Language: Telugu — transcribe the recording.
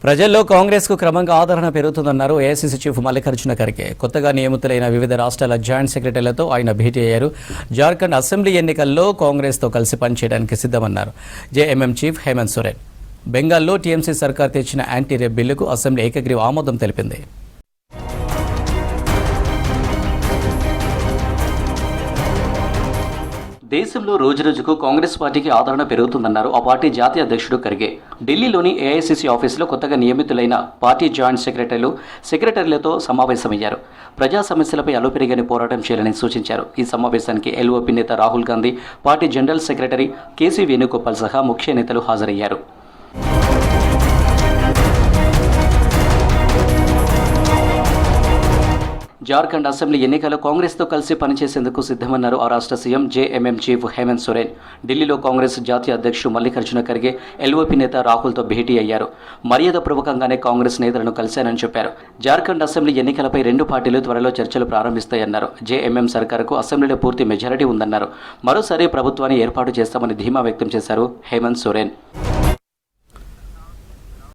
ప్రజల్లో కాంగ్రెస్కు క్రమంగా ఆదరణ పెరుగుతుందన్నారు ఏఐసీసీ చీఫ్ మల్లికార్జున ఖర్గే. కొత్తగా నియమితులైన వివిధ రాష్ట్రాల జాయింట్ సెక్రటరీలతో ఆయన భేటీ అయ్యారు. జార్ఖండ్ అసెంబ్లీ ఎన్నికల్లో కాంగ్రెస్తో కలిసి పనిచేయడానికి సిద్ధమన్నారు. JMM chief Hemant Soren. బెంగాల్లో టీఎంసీ సర్కార్ తెచ్చిన యాంటీ రేప్ బిల్లుకు అసెంబ్లీ ఏకగ్రీవ ఆమోదం తెలిపింది. దేశంలో రోజురోజుకు కాంగ్రెస్ పార్టీకి ఆదరణ పెరుగుతుందన్నారు ఆ పార్టీ జాతీయ అధ్యక్షుడు ఖర్గే. ఢిల్లీలోని ఏఐసీసీ ఆఫీసులో కొత్తగా నియమితులైన పార్టీ జాయింట్ సెక్రటరీలతో సమావేశమయ్యారు. ప్రజా సమస్యలపై అలుపెరిగని పోరాటం చేయాలని సూచించారు. ఈ సమావేశానికి ఎల్ఓపీ నేత Rahul Gandhi, party general secretary KC Venugopal సహా ముఖ్య నేతలు హాజరయ్యారు. జార్ఖండ్ అసెంబ్లీ ఎన్నికల్లో కాంగ్రెస్తో కలిసి పనిచేసేందుకు సిద్ధమన్నారు ఆ రాష్ట్ర CM JMM chief Hemant Soren. ఢిల్లీలో కాంగ్రెస్ జాతీయ అధ్యక్షుడు మల్లికార్జున ఖర్గే ఎల్ఓపీ నేత రాహుల్తో భేటీ అయ్యారు. మర్యాదపూర్వకంగానే కాంగ్రెస్ నేతలను కలిశానని చెప్పారు. జార్ఖండ్ అసెంబ్లీ ఎన్నికలపై రెండు పార్టీలు త్వరలో చర్చలు ప్రారంభిస్తాయన్నారు. జేఎంఎం సర్కారుకు అసెంబ్లీలో పూర్తి మెజారిటీ ఉందన్నారు. మరోసారి ప్రభుత్వాన్ని ఏర్పాటు చేస్తామని ధీమా వ్యక్తం చేశారు హేమంత్ సోరెన్.